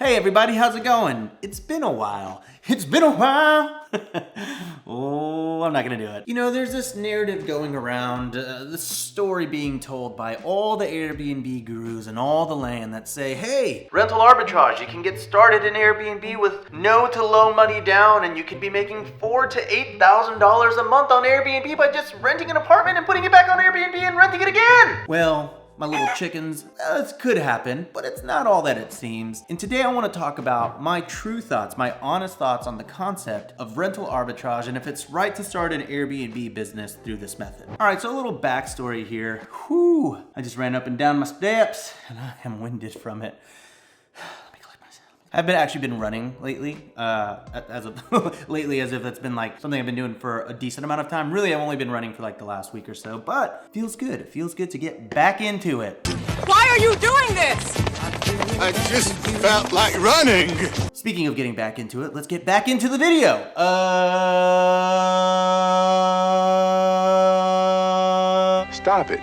Hey everybody, how's it going? It's been a while. It's been a while. Oh, I'm not gonna do it. You know, there's this narrative going around, this story being told by all the Airbnb gurus and all the land that say, hey, rental arbitrage, you can get started in Airbnb with no to low money down and you can be making $4,000 to $8,000 a month on Airbnb by just renting an apartment and putting it back on Airbnb and renting it again. Well, my little chickens, this could happen, but it's not all that it seems. And today I want to talk about my true thoughts, my honest thoughts on the concept of rental arbitrage and if it's right to start an Airbnb business through this method. All right, so a little backstory here. Whew, I just ran up and down my steps and I am winded from it. I've actually been running lately, as if it's been like something I've been doing for a decent amount of time. Really, I've only been running for like the last week or so, but it feels good. It feels good to get back into it. Why are you doing this? I just felt like running. Speaking of getting back into it, let's get back into the video. Stop it.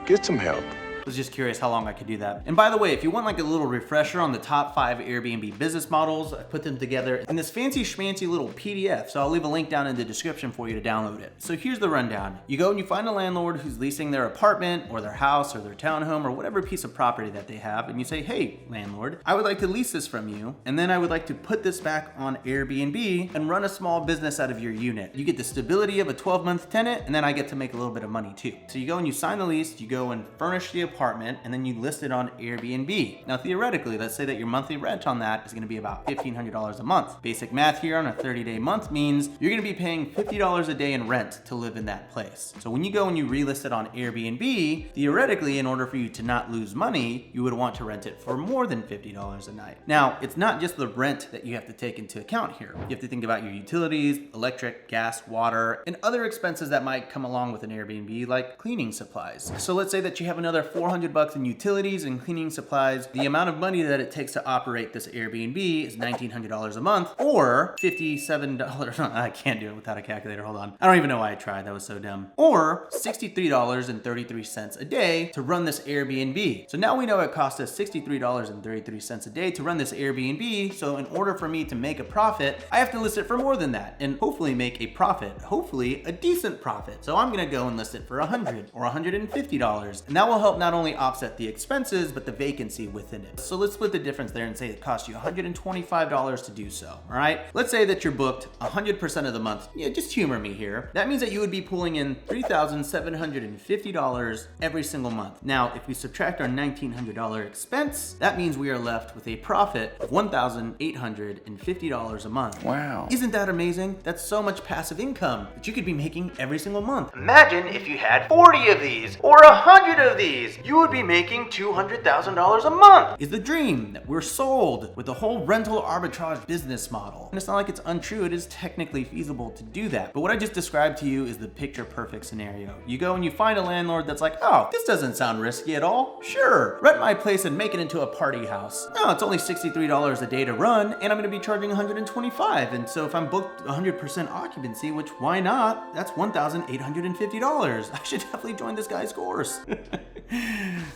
Get some help. I was just curious how long I could do that. And by the way, if you want like a little refresher on the top 5 Airbnb business models, I put them together in this fancy schmancy little PDF. So I'll leave a link down in the description for you to download it. So here's the rundown. You go and you find a landlord who's leasing their apartment or their house or their townhome or whatever piece of property that they have. And you say, hey, landlord, I would like to lease this from you. And then I would like to put this back on Airbnb and run a small business out of your unit. You get the stability of a 12-month tenant, and then I get to make a little bit of money too. So you go and you sign the lease, you go and furnish the apartment, and then you list it on Airbnb. Now theoretically, let's say that your monthly rent on that is going to be about $1,500 a month. Basic math here on a 30-day month means you're going to be paying $50 a day in rent to live in that place. So when you go and you relist it on Airbnb, theoretically, in order for you to not lose money, you would want to rent it for more than $50 a night. Now, it's not just the rent that you have to take into account here. You have to think about your utilities, electric, gas, water, and other expenses that might come along with an Airbnb, like cleaning supplies. So let's say that you have another $400 in utilities and cleaning supplies. The amount of money that it takes to operate this Airbnb is $1,900 a month, or $57. I can't do it without a calculator. Hold on. I don't even know why I tried. That was so dumb. Or $63.33 a day to run this Airbnb. So now we know it costs us $63.33 a day to run this Airbnb. So in order for me to make a profit, I have to list it for more than that and hopefully make a profit, hopefully a decent profit. So I'm going to go and list it for $100 or $150. And that will help not only offset the expenses, but the vacancy within it. So let's split the difference there and say it costs you $125 to do so, all right? Let's say that you're booked 100% of the month. Yeah, just humor me here. That means that you would be pulling in $3,750 every single month. Now, if we subtract our $1,900 expense, that means we are left with a profit of $1,850 a month. Wow. Isn't that amazing? That's so much passive income that you could be making every single month. Imagine if you had 40 of these or 100 of these. You would be making $200,000 a month. Is the dream that we're sold with the whole rental arbitrage business model. And it's not like it's untrue, it is technically feasible to do that. But what I just described to you is the picture perfect scenario. You go and you find a landlord that's like, oh, this doesn't sound risky at all. Sure, rent my place and make it into a party house. No, it's only $63 a day to run and I'm gonna be charging $125. And so if I'm booked 100% occupancy, which why not? That's $1,850. I should definitely join this guy's course.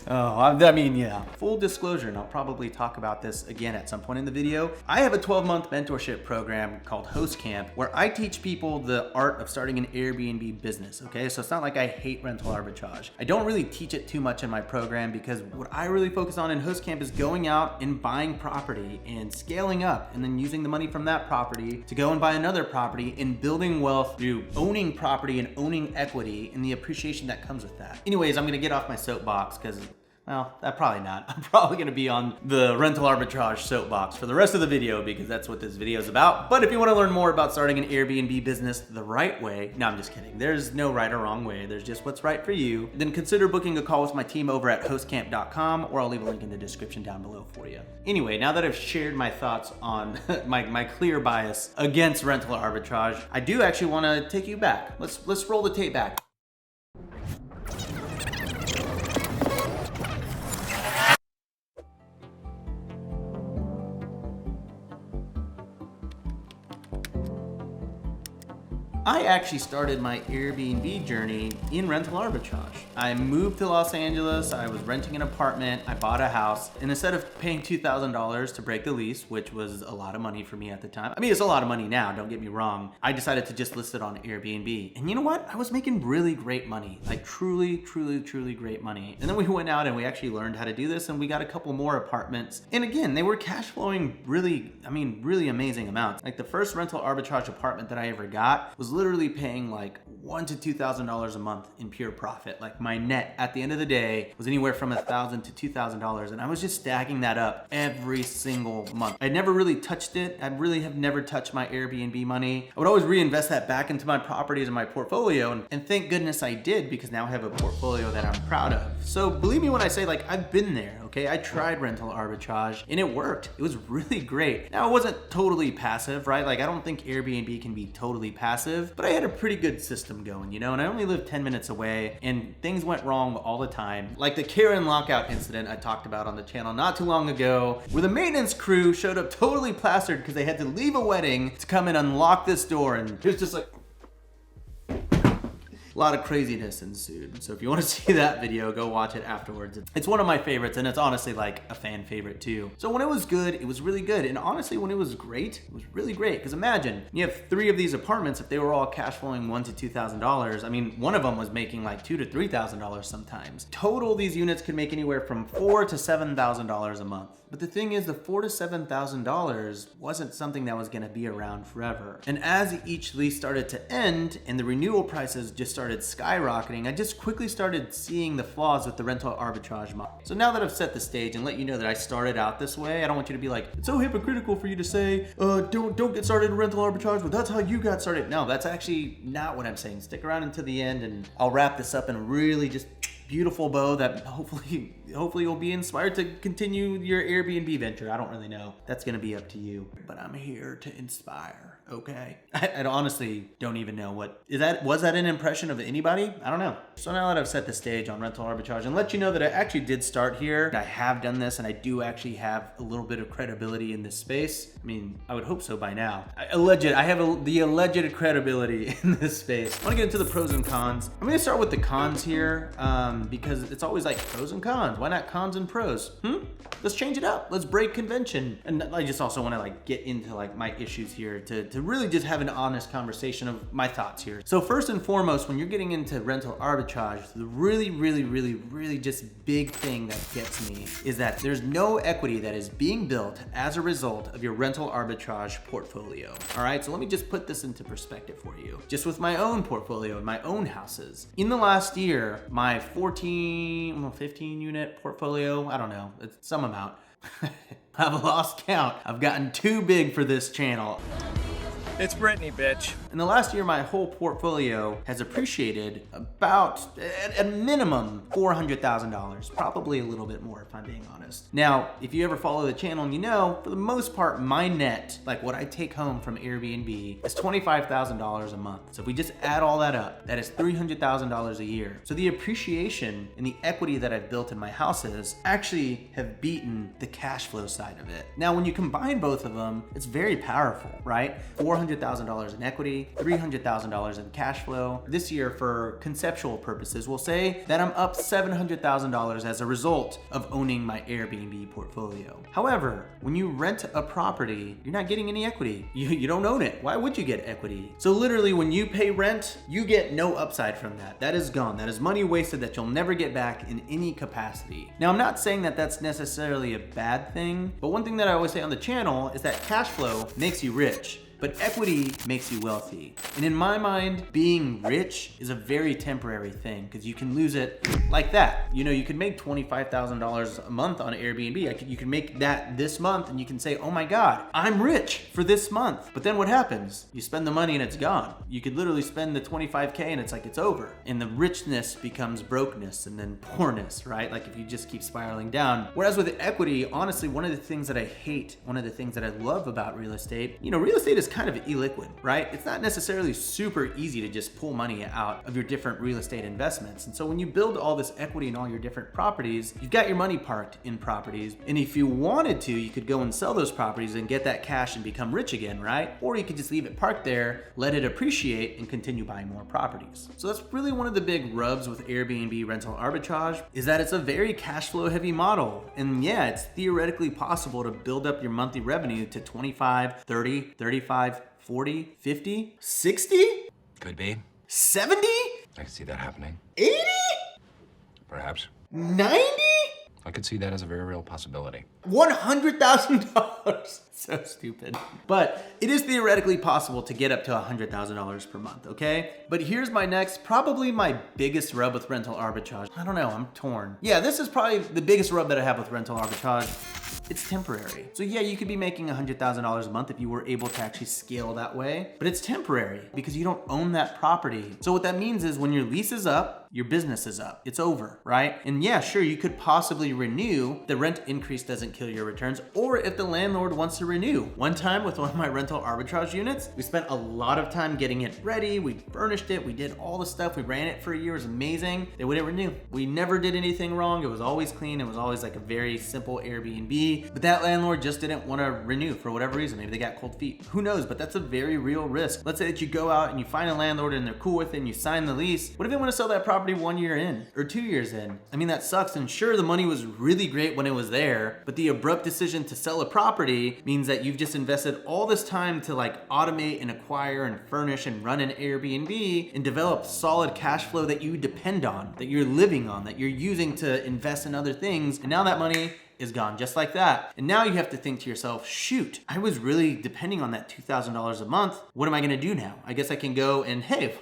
Oh, I mean, yeah. Full disclosure, and I'll probably talk about this again at some point in the video. I have a 12-month mentorship program called Host Camp where I teach people the art of starting an Airbnb business, okay? So it's not like I hate rental arbitrage. I don't really teach it too much in my program because what I really focus on in Host Camp is going out and buying property and scaling up and then using the money from that property to go and buy another property and building wealth through owning property and owning equity and the appreciation that comes with that. Anyways, I'm gonna get off my soapbox because, well, probably not. I'm probably gonna be on the rental arbitrage soapbox for the rest of the video because that's what this video is about. But if you wanna learn more about starting an Airbnb business the right way, no, I'm just kidding. There's no right or wrong way. There's just what's right for you. Then consider booking a call with my team over at hostcamp.com, or I'll leave a link in the description down below for you. Anyway, now that I've shared my thoughts on my clear bias against rental arbitrage, I do actually wanna take you back. Let's roll the tape back. I actually started my Airbnb journey in rental arbitrage. I moved to Los Angeles, I was renting an apartment, I bought a house, and instead of paying $2,000 to break the lease, which was a lot of money for me at the time, I mean, it's a lot of money now, don't get me wrong, I decided to just list it on Airbnb. And you know what? I was making really great money, like truly great money. And then we went out and we actually learned how to do this, and we got a couple more apartments. And again, they were cash flowing really amazing amounts. Like the first rental arbitrage apartment that I ever got was literally paying like $1,000 to $2,000 a month in pure profit. Like my net at the end of the day was anywhere from $1,000 to $2,000, and I was just stacking that up every single month. I never really touched it. I really have never touched my Airbnb money. I would always reinvest that back into my properties and my portfolio, and thank goodness I did, because now I have a portfolio that I'm proud of. So believe me when I say, like, I've been there, okay? I tried rental arbitrage and it worked. It was really great. Now, it wasn't totally passive, right? Like, I don't think Airbnb can be totally passive, but I had a pretty good system going, you know? And I only lived 10 minutes away, and things went wrong all the time. Like the Karen lockout incident I talked about on the channel not too long ago, where the maintenance crew showed up totally plastered because they had to leave a wedding to come and unlock this door, and it was just like, a lot of craziness ensued. So if you want to see that video, go watch it afterwards. It's one of my favorites, and it's honestly like a fan favorite too. So when it was good, it was really good. And honestly, when it was great, it was really great. Because imagine, you have 3 of these apartments, if they were all cash flowing $1,000 to $2,000, I mean, one of them was making like $2,000 to $3,000 sometimes. Total, these units could make anywhere from $4,000 to $7,000 a month. But the thing is, the $4,000 to $7,000 wasn't something that was gonna be around forever. And as each lease started to end and the renewal prices just started skyrocketing, I just quickly started seeing the flaws with the rental arbitrage model. So now that I've set the stage and let you know that I started out this way, I don't want you to be like, it's so hypocritical for you to say, don't get started in rental arbitrage, but that's how you got started. No, that's actually not what I'm saying. Stick around until the end and I'll wrap this up in a really just beautiful bow that hopefully you'll be inspired to continue your Airbnb venture. I don't really know. That's gonna be up to you, but I'm here to inspire, okay? I honestly don't even know was that an impression of anybody? I don't know. So now that I've set the stage on rental arbitrage and let you know that I actually did start here, I have done this, and I do actually have a little bit of credibility in this space. I mean, I would hope so by now. I have the alleged credibility in this space. I wanna get into the pros and cons. I'm gonna start with the cons here, because it's always like pros and cons. Why not cons and pros? Let's change it up. Let's break convention. And I just also want to like get into like my issues here to really just have an honest conversation of my thoughts here. So first and foremost, when you're getting into rental arbitrage, the really just big thing that gets me is that there's no equity that is being built as a result of your rental arbitrage portfolio. All right, so let me just put this into perspective for you. Just with my own portfolio and my own houses. In the last year, my 15 unit portfolio, I don't know, it's some amount. I've lost count. I've gotten too big for this channel. It's Brittany, bitch. In the last year, my whole portfolio has appreciated about, at a minimum, $400,000, probably a little bit more if I'm being honest. Now, if you ever follow the channel and you know, for the most part, my net, like what I take home from Airbnb, is $25,000 a month. So if we just add all that up, that is $300,000 a year. So the appreciation and the equity that I've built in my houses actually have beaten the cash flow side of it. Now, when you combine both of them, it's very powerful, right? $400,000 in equity, $300,000 in cash flow. This year, for conceptual purposes, we'll say that I'm up $700,000 as a result of owning my Airbnb portfolio. However, when you rent a property, you're not getting any equity. You don't own it. Why would you get equity? So literally, when you pay rent, you get no upside from that. That is gone. That is money wasted that you'll never get back in any capacity. Now, I'm not saying that that's necessarily a bad thing, but one thing that I always say on the channel is that cash flow makes you rich. But equity makes you wealthy. And in my mind, being rich is a very temporary thing because you can lose it like that. You know, you could make $25,000 a month on Airbnb. You can make that this month and you can say, oh my God, I'm rich for this month. But then what happens? You spend the money and it's gone. You could literally spend the 25K and it's like it's over. And the richness becomes brokenness and then poorness, right? Like if you just keep spiraling down. Whereas with equity, honestly, one of the things that I hate, one of the things that I love about real estate, you know, real estate is kind of illiquid, right? It's not necessarily super easy to just pull money out of your different real estate investments. And so when you build all this this equity in all your different properties, you've got your money parked in properties. And if you wanted to, you could go and sell those properties and get that cash and become rich again, right? Or you could just leave it parked there, let it appreciate, and continue buying more properties. So that's really one of the big rubs with Airbnb rental arbitrage, is that it's a very cash flow heavy model. And yeah, it's theoretically possible to build up your monthly revenue to 25, 30, 35, 40, 50, 60? Could be. 70? I could see that happening. 80? Perhaps. 90? I could see that as a very real possibility. $100,000. So stupid. But it is theoretically possible to get up to $100,000 per month, okay? But here's my next, probably my biggest rub with rental arbitrage. I don't know, I'm torn. Yeah, this is probably the biggest rub that I have with rental arbitrage. It's temporary. So yeah, you could be making $100,000 a month if you were able to actually scale that way, but it's temporary because you don't own that property. So what that means is when your lease is up, your business is up. It's over, right? And yeah, sure, you could possibly renew. The rent increase doesn't kill your returns, or if the landlord wants to renew. One time with one of my rental arbitrage units, we spent a lot of time getting it ready. We furnished it. We did all the stuff. We ran it for a year. It was amazing. They wouldn't renew. We never did anything wrong. It was always clean. It was always like a very simple Airbnb, but that landlord just didn't want to renew for whatever reason. Maybe they got cold feet. Who knows? But that's a very real risk. Let's say that you go out and you find a landlord and they're cool with it and you sign the lease. What if they want to sell that property 1 year in or 2 years in? I mean, that sucks. And sure, the money was really great when it was there, but the abrupt decision to sell a property means that you've just invested all this time to like automate and acquire and furnish and run an Airbnb and develop solid cash flow that you depend on, that you're living on, that you're using to invest in other things. And now that money is gone just like that. And now you have to think to yourself, shoot, I was really depending on that $2,000 a month. What am I gonna do now? I guess I can go and, hey,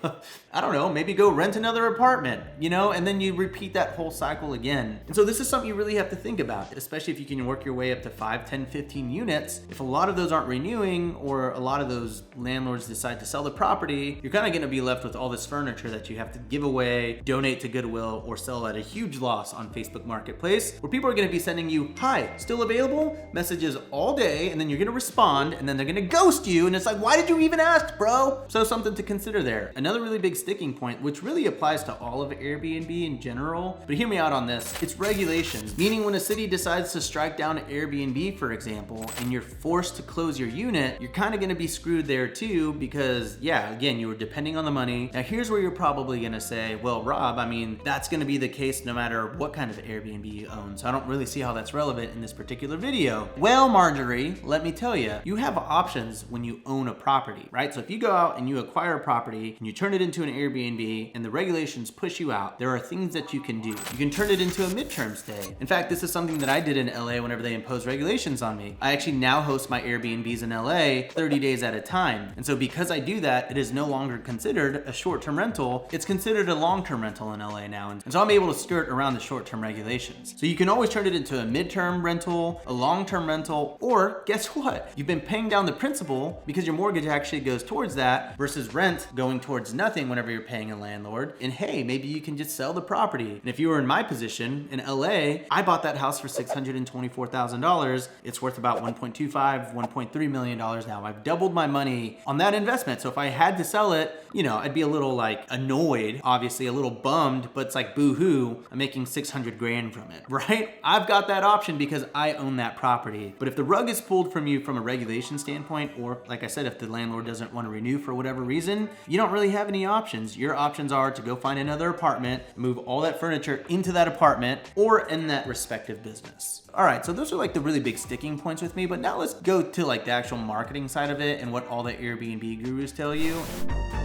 I don't know, maybe go rent another apartment, you know, and then you repeat that whole cycle again. And so this is something you really have to think about, especially if you can work your way up to 5, 10, 15 units. If a lot of those aren't renewing or a lot of those landlords decide to sell the property, you're kind of gonna be left with all this furniture that you have to give away, donate to Goodwill, or sell at a huge loss on Facebook Marketplace, where people are gonna be sending you, hi, still available? Messages all day, and then you're gonna respond, and then they're gonna ghost you, and it's like, why did you even ask, bro? So something to consider there. Another really big sticking point, which really applies to all of Airbnb in general, but hear me out on this, it's regulations. Meaning when a city decides to strike down Airbnb, for example, and you're forced to close your unit, you're kind of gonna be screwed there too, because yeah, again, you were depending on the money. Now here's where you're probably gonna say, well, Rob, I mean, that's gonna be the case no matter what kind of Airbnb you own, so I don't really see how that's relevant in this particular video. Well, Marjorie, let me tell you, you have options when you own a property, right? So if you go out and you acquire a property and you turn it into an Airbnb and the regulations push you out, there are things that you can do. You can turn it into a midterm stay. In fact, this is something that I did in LA whenever they imposed regulations on me. I actually now host my Airbnbs in LA 30 days at a time. And so because I do that, it is no longer considered a short-term rental. It's considered a long-term rental in LA now. And so I'm able to skirt around the short-term regulations. So you can always turn it into a midterm rental, a long-term rental, or guess what? You've been paying down the principal because your mortgage actually goes towards that versus rent going towards nothing whenever you're paying a landlord. And hey, maybe you can just sell the property. And if you were in my position in LA, I bought that house for $624,000. It's worth about $1.25, $1.3 million now. I've doubled my money on that investment. So if I had to sell it, you know, I'd be a little like annoyed, obviously a little bummed, but it's like boo-hoo, I'm making 600 grand from it, right? I've got that option because I own that property. But if the rug is pulled from you from a regulation standpoint, or like I said, if the landlord doesn't want to renew for whatever reason, you don't really have any options. Your options are to go find another apartment, move all that furniture into that apartment or in that respective business. All right, so those are like the really big sticking points with me, but now let's go to like the actual marketing side of it and what all the Airbnb gurus tell you.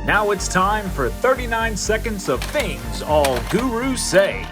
Now it's time for 39 seconds of things all gurus say.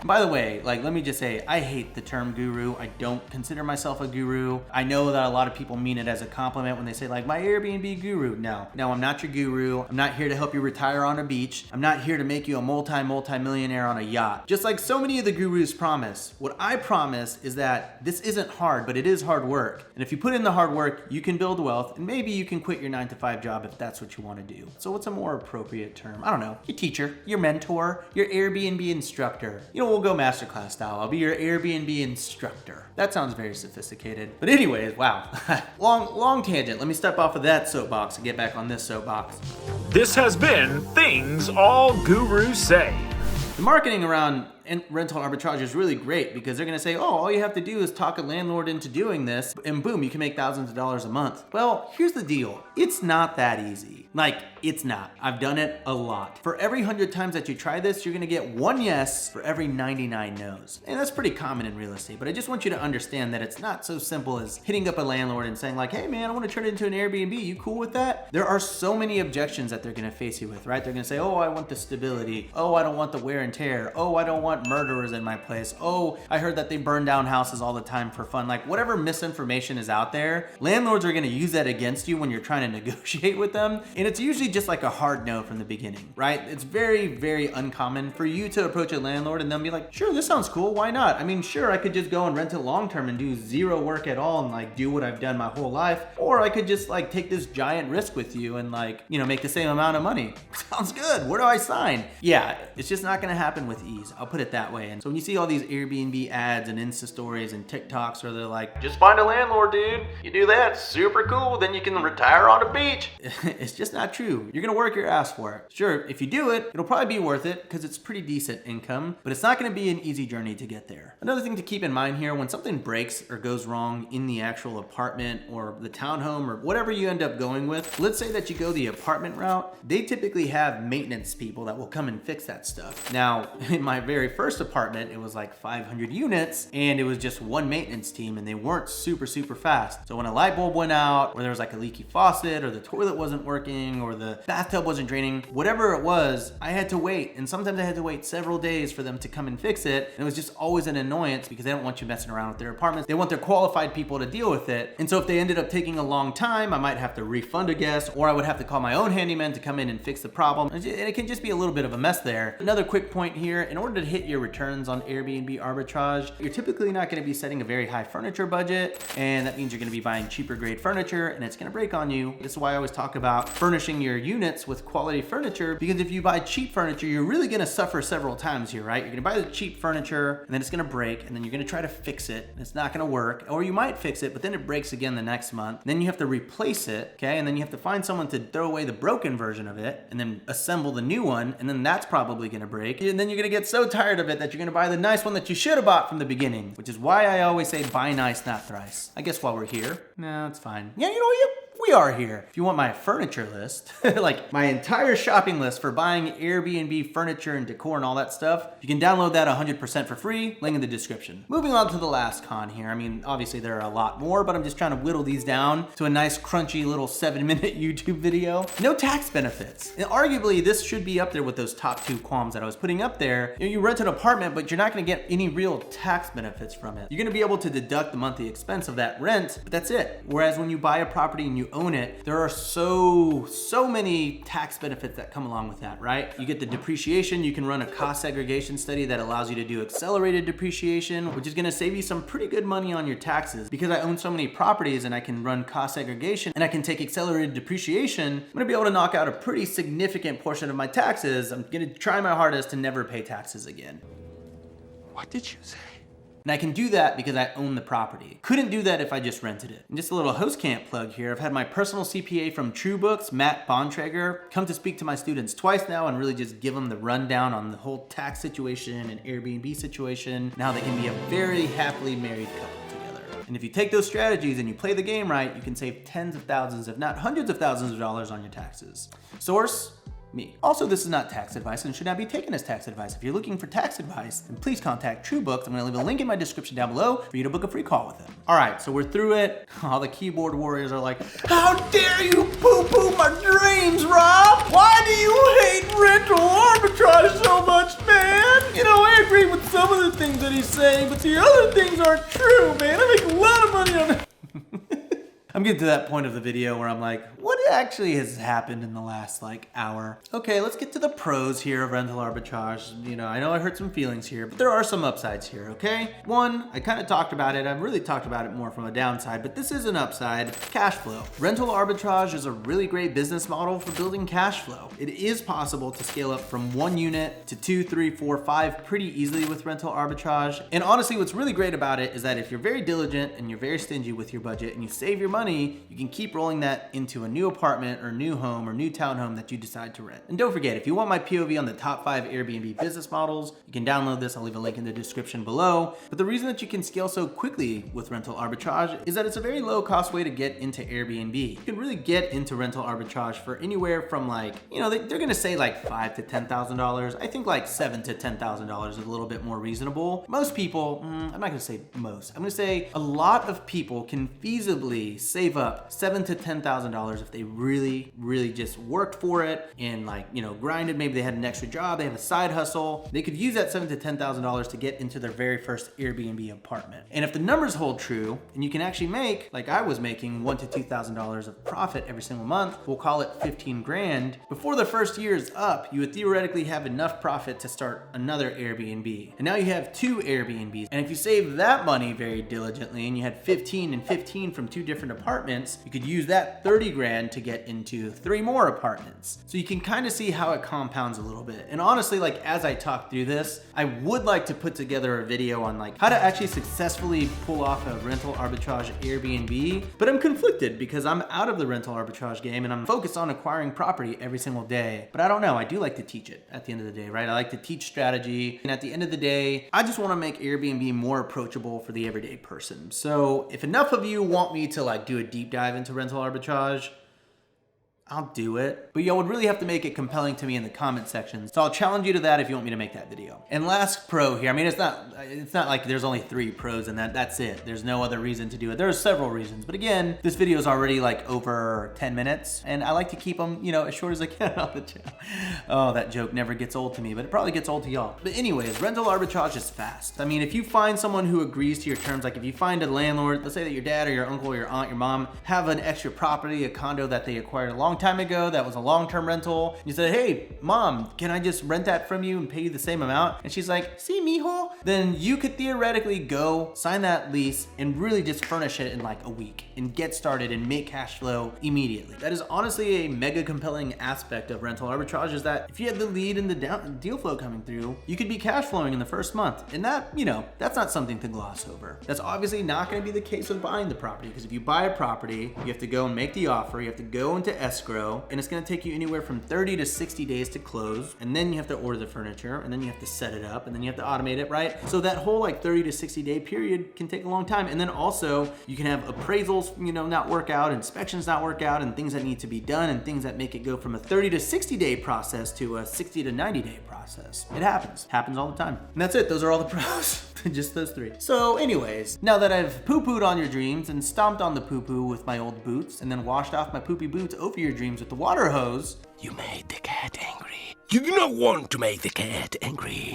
By the way, like, let me just say, I hate the term guru. I don't consider myself a guru. I know that a lot of people mean it as a compliment when they say like, my Airbnb guru. No, I'm not your guru. I'm not here to help you retire on a beach. I'm not here to make you a multi-millionaire on a yacht. Just like so many of the gurus promise. What I promise is that this isn't hard, but it is hard work. And if you put in the hard work, you can build wealth, and maybe you can quit your 9-to-5 job if that's what you want to do. So what's a more appropriate term? I don't know. Your teacher, your mentor, your Airbnb instructor. You know, we'll go masterclass style. I'll be your Airbnb instructor. That sounds very sophisticated. But anyways, wow. long tangent. Let me step off of that soapbox and get back on this soapbox. This has been Things All Gurus Say. The marketing around And rental arbitrage is really great because they're gonna say, oh, all you have to do is talk a landlord into doing this, and boom, you can make thousands of dollars a month. Well, here's the deal. It's not that easy. Like, it's not. I've done it a lot. For every 100 times that you try this, you're gonna get 1 yes for every 99 no's. And that's pretty common in real estate, but I just want you to understand that it's not so simple as hitting up a landlord and saying like, hey man, I wanna turn it into an Airbnb, you cool with that? There are so many objections that they're gonna face you with, right? They're gonna say, oh, I want the stability. Oh, I don't want the wear and tear. Oh, I don't want murderers in my place. Oh, I heard that they burn down houses all the time for fun. Like whatever misinformation is out there, landlords are gonna use that against you when you're trying to negotiate with them. And it's usually just like a hard no from the beginning, right? It's very, very uncommon for you to approach a landlord and they'll be like, sure, this sounds cool, why not? I mean, sure, I could just go and rent it long-term and do zero work at all and like do what I've done my whole life. Or I could just like take this giant risk with you and like, you know, make the same amount of money. Sounds good, where do I sign? Yeah, it's just not gonna happen with ease. I'll put it that way. And so when you see all these Airbnb ads and Insta stories and TikToks where they're like, just find a landlord, dude. You do that, super cool, then you can retire on a beach. It's just not true. You're gonna work your ass for it. Sure, if you do it, it'll probably be worth it because it's pretty decent income, but it's not gonna be an easy journey to get there. Another thing to keep in mind here, when something breaks or goes wrong in the actual apartment or the townhome or whatever you end up going with, let's say that you go the apartment route, they typically have maintenance people that will come and fix that stuff. Now, in my very first apartment, it was like 500 units and it was just one maintenance team and they weren't super fast. So when a light bulb went out or there was like a leaky faucet or the toilet wasn't working or the bathtub wasn't draining, whatever it was, I had to wait. And sometimes I had to wait several days for them to come and fix it. And it was just always an annoyance because they don't want you messing around with their apartments. They want their qualified people to deal with it. And so if they ended up taking a long time, I might have to refund a guest or I would have to call my own handyman to come in and fix the problem. And it can just be a little bit of a mess there. Another quick point here, in order to hit your returns on Airbnb arbitrage, you're typically not gonna be setting a very high furniture budget. And that means you're gonna be buying cheaper grade furniture and it's gonna break on you. This is why I always talk about furnishing your units with quality furniture, because if you buy cheap furniture, you're really gonna suffer several times here, right? You're gonna buy the cheap furniture and then it's gonna break and then you're gonna try to fix it and it's not gonna work. Or you might fix it, but then it breaks again the next month. Then you have to replace it, okay? And then you have to find someone to throw away the broken version of it and then assemble the new one, and then that's probably gonna break. And then you're gonna get so tired of it that you're gonna buy the nice one that you should have bought from the beginning, which is why I always say buy nice, not thrice. I guess while we're here, no, it's fine. Yeah, you know what? We are here. If you want my furniture list, like my entire shopping list for buying Airbnb furniture and decor and all that stuff, you can download that 100% for free, link in the description. Moving on to the last con here. I mean, obviously there are a lot more, but I'm just trying to whittle these down to a nice crunchy little 7-minute YouTube video. No tax benefits. And arguably this should be up there with those top 2 qualms that I was putting up there. You rent an apartment, but you're not gonna get any real tax benefits from it. You're gonna be able to deduct the monthly expense of that rent, but that's it. Whereas when you buy a property and you own it, there are so many tax benefits that come along with that, right? You get the depreciation. You can run a cost segregation study that allows you to do accelerated depreciation, which is gonna save you some pretty good money on your taxes. Because I own so many properties and I can run cost segregation and I can take accelerated depreciation, I'm gonna be able to knock out a pretty significant portion of my taxes. I'm gonna try my hardest to never pay taxes again. What did you say? And I can do that because I own the property. Couldn't do that if I just rented it. And just a little host camp plug here. I've had my personal CPA from TrueBooks, Matt Bontrager, come to speak to my students twice now and really just give them the rundown on the whole tax situation and Airbnb situation, and how they can be a very happily married couple together. And if you take those strategies and you play the game right, you can save tens of thousands, if not hundreds of thousands of dollars on your taxes. Source? Me. Also, this is not tax advice and should not be taken as tax advice. If you're looking for tax advice, then please contact TrueBooks. I'm gonna leave a link in my description down below for you to book a free call with them. All right, so we're through it. All the keyboard warriors are like, how dare you poo-poo my dreams, Rob? Why do you hate rental arbitrage so much, man? You know, I agree with some of the things that he's saying, but the other things aren't true, man. I make a lot of money on it. I'm getting to that point of the video where I'm like, what actually has happened in the last hour? Okay, let's get to the pros here of rental arbitrage. You know I hurt some feelings here, but there are some upsides here, okay? One, I kind of talked about it. I've really talked about it more from a downside, but this is an upside: cash flow. Rental arbitrage is a really great business model for building cash flow. It is possible to scale up from 1 unit to 2, 3, 4, 5 pretty easily with rental arbitrage. And honestly, what's really great about it is that if you're very diligent and you're very stingy with your budget and you save your money, you can keep rolling that into a new apartment apartment or new home or new townhome that you decide to rent. And don't forget, if you want my POV on the top 5 Airbnb business models, you can download this. I'll leave a link in the description below. But the reason that you can scale so quickly with rental arbitrage is that it's a very low cost way to get into Airbnb. You can really get into rental arbitrage for anywhere from like, you know, they're gonna say like $5,000 to $10,000. I think like $7,000 to $10,000 is a little bit more reasonable. Most people, I'm not gonna say most, I'm gonna say a lot of people can feasibly save up $7,000 to $10,000 if they really just worked for it and like, you know, grinded. Maybe they had an extra job, they have a side hustle. They could use that $7,000 to $10,000 to get into their very first Airbnb apartment. And if the numbers hold true, and you can actually make, like I was making, $1,000 to $2,000 of profit every single month, we'll call it 15 grand. Before the first year is up, you would theoretically have enough profit to start another Airbnb. And now you have 2 Airbnbs. And if you save that money very diligently and you had 15 and 15 from 2 different apartments, you could use that 30 grand to get into 3 more apartments. So you can kind of see how it compounds a little bit. And honestly, like as I talk through this, I would like to put together a video on like how to actually successfully pull off a rental arbitrage Airbnb, but I'm conflicted because I'm out of the rental arbitrage game and I'm focused on acquiring property every single day. But I don't know, I do like to teach it at the end of the day, right? I like to teach strategy, and at the end of the day, I just want to make Airbnb more approachable for the everyday person. So if enough of you want me to like do a deep dive into rental arbitrage, I'll do it. But y'all would really have to make it compelling to me in the comment section. So I'll challenge you to that if you want me to make that video. And last pro here, I mean, it's not like there's only 3 pros and that's it. There's no other reason to do it. There's several reasons. But again, this video is already like over 10 minutes and I like to keep them, you know, as short as I can on the channel. Oh, that joke never gets old to me, but it probably gets old to y'all. But anyways, rental arbitrage is fast. I mean, if you find someone who agrees to your terms, like if you find a landlord, let's say that your dad or your uncle or your aunt, your mom have an extra property, a condo that they acquired a long time ago that was a long-term rental. You said, hey, mom, can I just rent that from you and pay you the same amount? And she's like, see, mijo? Then you could theoretically go sign that lease and really just furnish it in like a week and get started and make cash flow immediately. That is honestly a mega compelling aspect of rental arbitrage, is that if you had the lead and the deal flow coming through, you could be cash flowing in the first month. And that, you know, that's not something to gloss over. That's obviously not gonna be the case with buying the property, because if you buy a property, you have to go and make the offer, you have to go into escrow, and it's gonna take you anywhere from 30 to 60 days to close, and then you have to order the furniture, and then you have to set it up, and then you have to automate it, right? So that whole like 30 to 60 day period can take a long time. And then also you can have appraisals, you know, not work out, inspections not work out, and things that need to be done, and things that make it go from a 30 to 60 day process to a 60 to 90 day process. It happens all the time. And that's it, those are all the pros. Just those 3. So anyways, now that I've poo-pooed on your dreams and stomped on the poo-poo with my old boots and then washed off my poopy boots over your dreams with the water hose, you made the cat angry. You do not want to make the cat angry.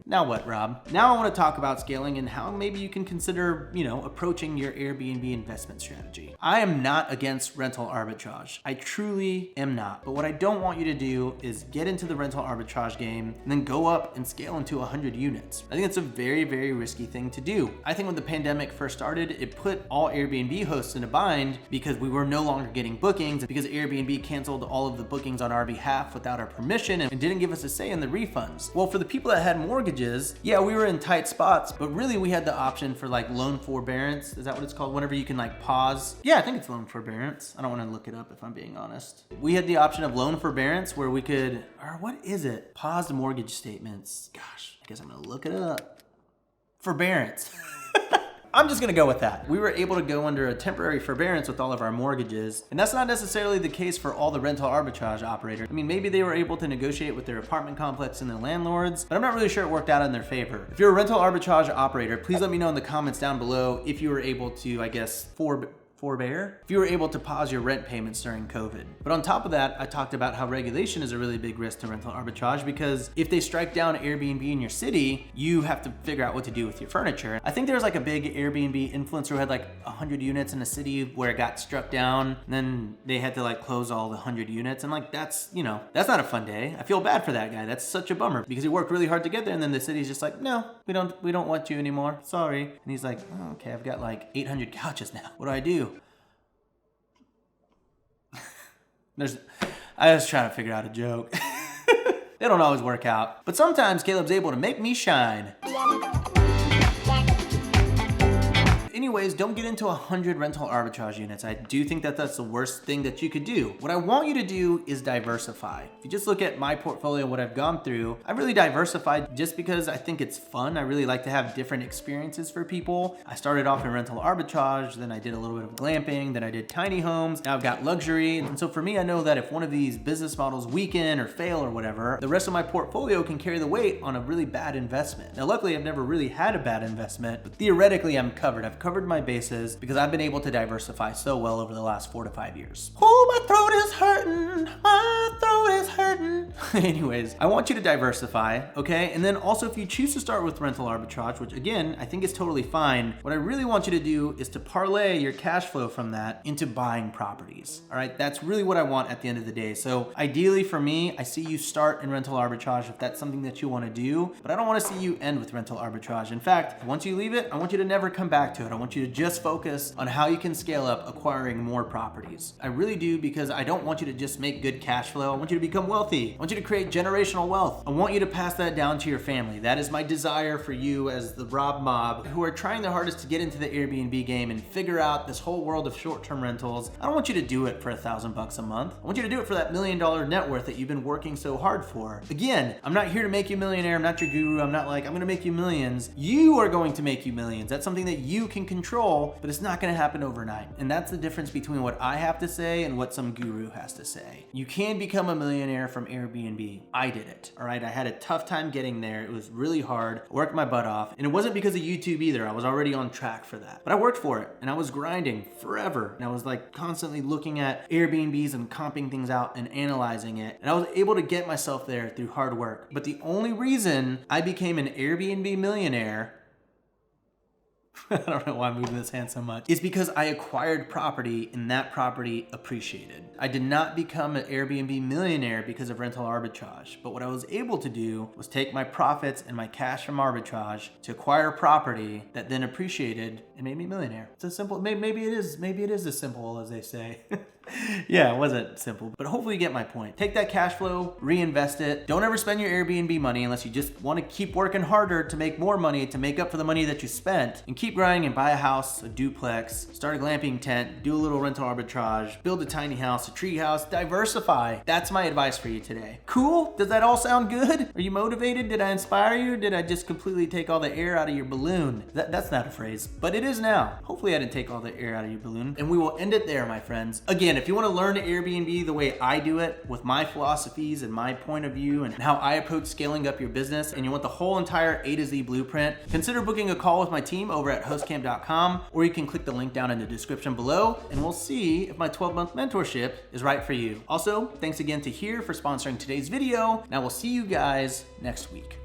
now what, Rob? Now I want to talk about scaling and how maybe you can consider, you know, approaching your Airbnb investment strategy. I am not against rental arbitrage. I truly am not. But what I don't want you to do is get into the rental arbitrage game and then go up and scale into 100 units. I think it's a very, very risky thing to do. I think when the pandemic first started, it put all Airbnb hosts in a bind because we were no longer getting bookings, because Airbnb canceled all of the bookings on our behalf without our permission and didn't give us a say in the refunds. Well, for the people that had mortgages, yeah, we were in tight spots, but really we had the option for like loan forbearance. Is that what it's called? Whenever you can like pause. Yeah, I think it's loan forbearance. I don't want to look it up if I'm being honest. We had the option of loan forbearance where we could, or what is it? Paused mortgage statements. Gosh, I guess I'm gonna look it up. Forbearance. I'm just gonna go with that. We were able to go under a temporary forbearance with all of our mortgages, and that's not necessarily the case for all the rental arbitrage operators. I mean, maybe they were able to negotiate with their apartment complex and their landlords, but I'm not really sure it worked out in their favor. If you're a rental arbitrage operator, please let me know in the comments down below if you were able to, I guess, forbear? If you were able to pause your rent payments during COVID. But on top of that, I talked about how regulation is a really big risk to rental arbitrage, because if they strike down Airbnb in your city, you have to figure out what to do with your furniture. I think there was like a big Airbnb influencer who had like 100 units in a city where it got struck down, and then they had to like close all the 100 units. And like, that's, you know, that's not a fun day. I feel bad for that guy. That's such a bummer, because he worked really hard to get there, and then the city's just like, no, we don't want you anymore. Sorry. And he's like, oh, okay, I've got like 800 couches now. What do I do? I was trying to figure out a joke. They don't always work out. But sometimes Caleb's able to make me shine. anyways, don't get into 100 rental arbitrage units. I do think that that's the worst thing that you could do. What I want you to do is diversify. If you just look at my portfolio, what I've gone through, I've really diversified just because I think it's fun. I really like to have different experiences for people. I started off in rental arbitrage, then I did a little bit of glamping, then I did tiny homes, now I've got luxury. And so for me, I know that if one of these business models weaken or fail or whatever, the rest of my portfolio can carry the weight on a really bad investment. Now, luckily, I've never really had a bad investment, but theoretically, I'm covered. I've covered my bases because I've been able to diversify so well over the last 4 to 5 years. Oh, my throat is hurting. My throat is hurting. Anyways, I want you to diversify, okay? And then also, if you choose to start with rental arbitrage, which again, I think is totally fine, what I really want you to do is to parlay your cash flow from that into buying properties, all right? That's really what I want at the end of the day. So ideally for me, I see you start in rental arbitrage if that's something that you want to do, but I don't want to see you end with rental arbitrage. In fact, once you leave it, I want you to never come back to it. I want you to just focus on how you can scale up acquiring more properties. I really do, because I don't want you to just make good cash flow. I want you to become wealthy. I want you to create generational wealth. I want you to pass that down to your family. That is my desire for you as the Rob Mob who are trying their hardest to get into the Airbnb game and figure out this whole world of short-term rentals. I don't want you to do it for $1,000 a month. I want you to do it for that $1 million net worth that you've been working so hard for. Again, I'm not here to make you a millionaire. I'm not your guru. I'm not like, I'm gonna make you millions. You are going to make you millions. That's something that you can control, but it's not gonna happen overnight. And that's the difference between what I have to say and what some guru has to say. You can become a millionaire from Airbnb. I did it, all right? I had a tough time getting there. It was really hard. I worked my butt off. And it wasn't because of YouTube either. I was already on track for that. But I worked for it, and I was grinding forever. And I was like constantly looking at Airbnbs and comping things out and analyzing it. And I was able to get myself there through hard work. But the only reason I became an Airbnb millionaire I don't know why I'm moving this hand so much. It's because I acquired property and that property appreciated. I did not become an Airbnb millionaire because of rental arbitrage, but what I was able to do was take my profits and my cash from arbitrage to acquire property that then appreciated and made me a millionaire. It's as simple, maybe it is as simple as they say. Yeah, it wasn't simple, but hopefully you get my point. Take that cash flow, reinvest it. Don't ever spend your Airbnb money unless you just want to keep working harder to make more money, to make up for the money that you spent, and keep grinding and buy a house, a duplex, start a glamping tent, do a little rental arbitrage, build a tiny house, a tree house, diversify. That's my advice for you today. Cool? Does that all sound good? Are you motivated? Did I inspire you? Or did I just completely take all the air out of your balloon? That's not a phrase, but it is now. Hopefully I didn't take all the air out of your balloon. And we will end it there, my friends. Again, if you want to learn Airbnb the way I do it, with my philosophies and my point of view and how I approach scaling up your business, and you want the whole entire A to Z blueprint, consider booking a call with my team over at hostcamp.com, or you can click the link down in the description below, and we'll see if my 12-month mentorship is right for you. Also, thanks again to Here for sponsoring today's video, and I will see you guys next week.